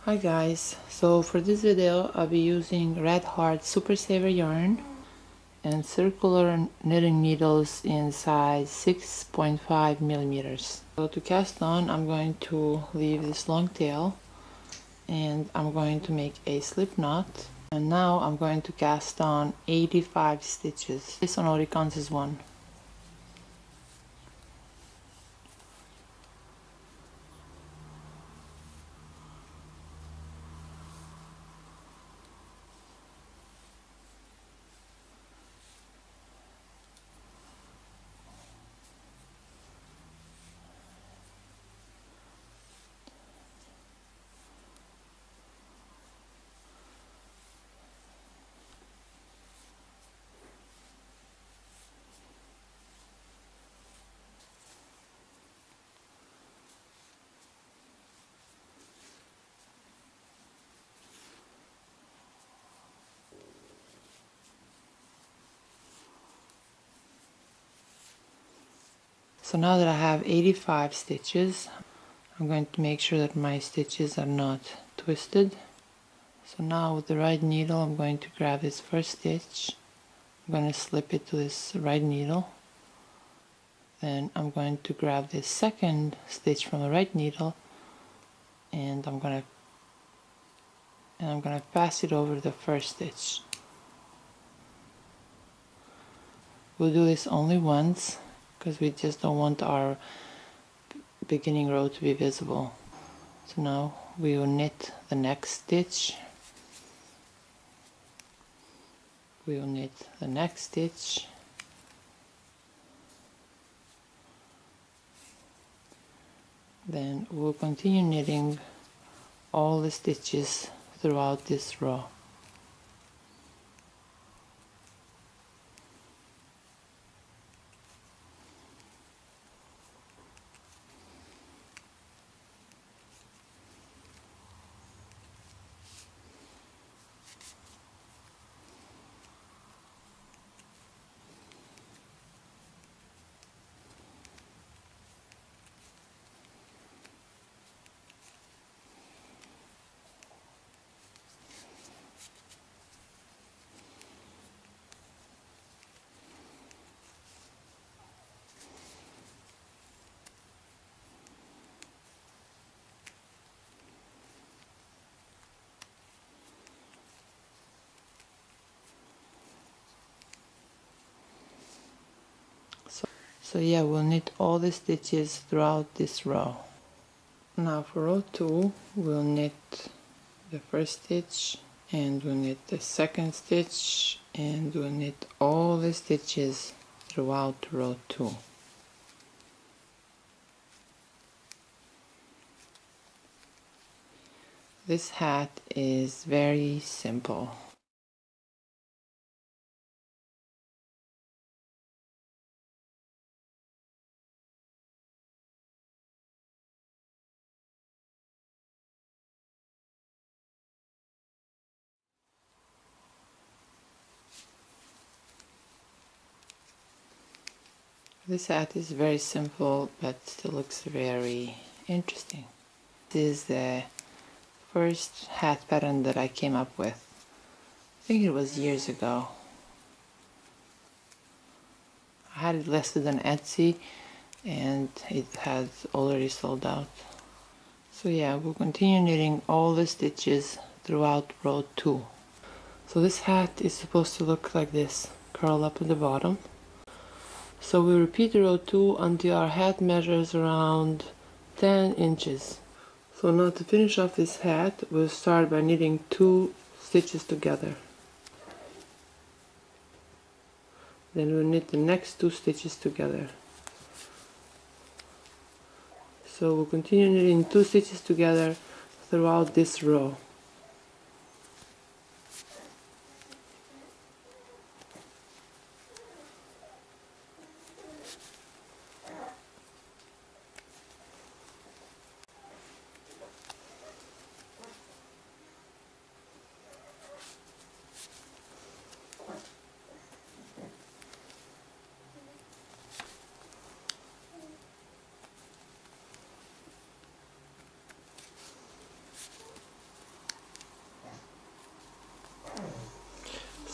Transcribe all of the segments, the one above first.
Hi guys, so for this video I'll be using Red Heart Super Saver yarn and circular knitting needles in size 6.5 millimeters. So to cast on, I'm going to leave this long tail and I'm going to make a slip knot, and now I'm going to cast on 85 stitches. This one already counts as one. So now that I have 85 stitches, I'm going to make sure that my stitches are not twisted. So now with the right needle, I'm going to grab this first stitch. I'm going to slip it to this right needle. Then I'm going to grab this second stitch from the right needle, and I'm going to pass it over the first stitch. We'll do this only once because we just don't want our beginning row to be visible. So now we will knit the next stitch. We will knit the next stitch. Then we'll continue knitting all the stitches throughout this row. So yeah, we'll knit all the stitches throughout this row. Now for row 2, we'll knit the first stitch, and we'll knit the second stitch, and we'll knit all the stitches throughout row 2. This hat is very simple. This hat is very simple, but still looks very interesting. This is the first hat pattern that I came up with. I think it was years ago. I had it listed on Etsy and it had already sold out. So yeah, we'll continue knitting all the stitches throughout row 2. So this hat is supposed to look like this, curl up at the bottom. So we repeat row 2 until our hat measures around 10 inches. So now to finish off this hat, we'll start by knitting 2 stitches together. Then we'll knit the next 2 stitches together. So we'll continue knitting 2 stitches together throughout this row.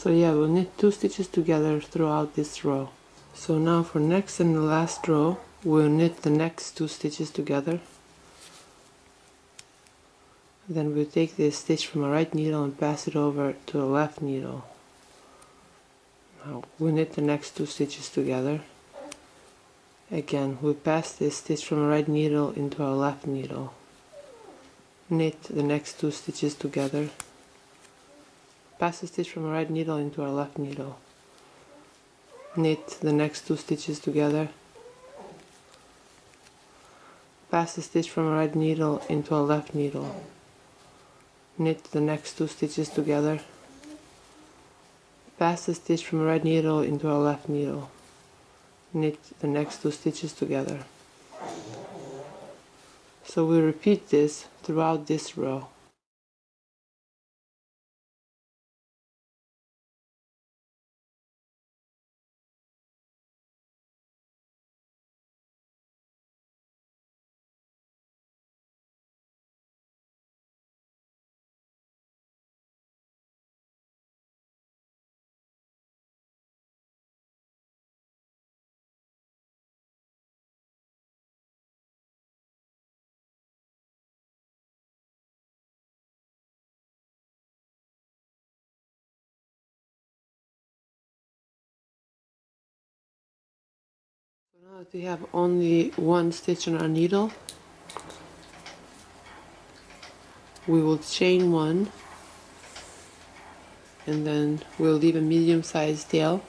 So yeah, we'll knit 2 stitches together throughout this row. So now for next and the last row, we'll knit the next 2 stitches together. Then we'll take this stitch from a right needle and pass it over to a left needle. Now we'll knit the next 2 stitches together. Again, we'll pass this stitch from a right needle into our left needle. Knit the next 2 stitches together. Pass the stitch from a right needle into our left needle. Knit the next 2 stitches together. Pass the stitch from a right needle into a left needle. Knit the next 2 stitches together. Pass the stitch from a right needle into a left needle. Knit the next 2 stitches together. So we repeat this throughout this row. So now that we have only 1 stitch on our needle, we will chain 1 and then we'll leave a medium-sized tail.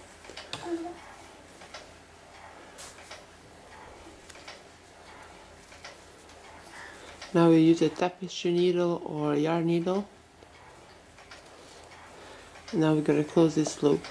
Now we use a tapestry needle or a yarn needle. Now we're going to close this loop.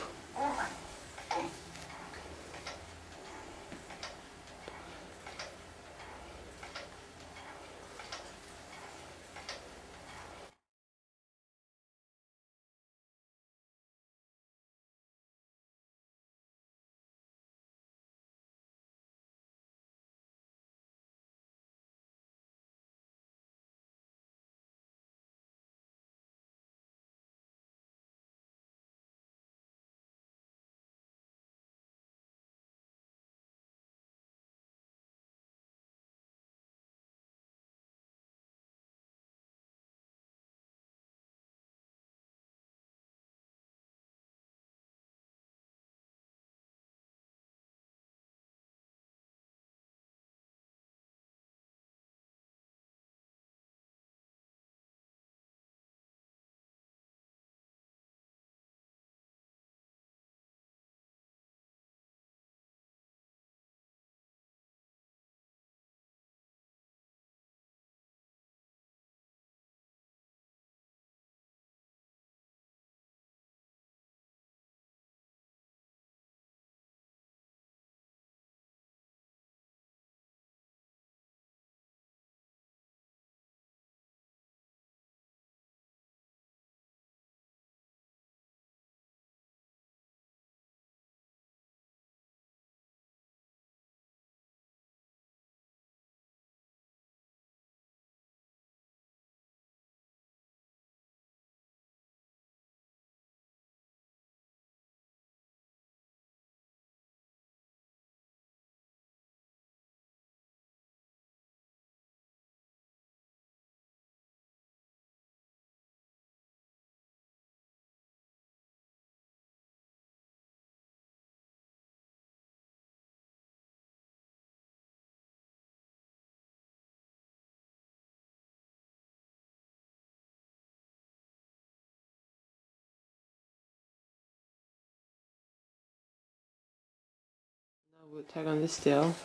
Now we'll tag on this tail.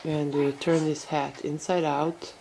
And we turn this hat inside out.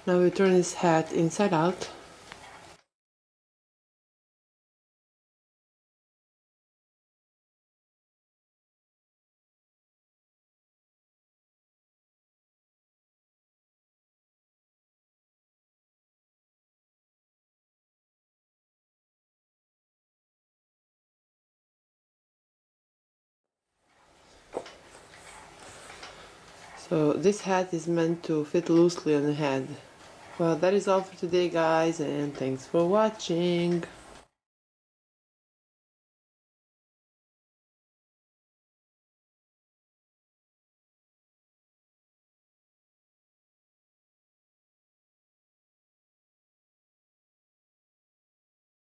Now we turn this hat inside out. So this hat is meant to fit loosely on the head. Well, that is all for today, guys, and thanks for watching.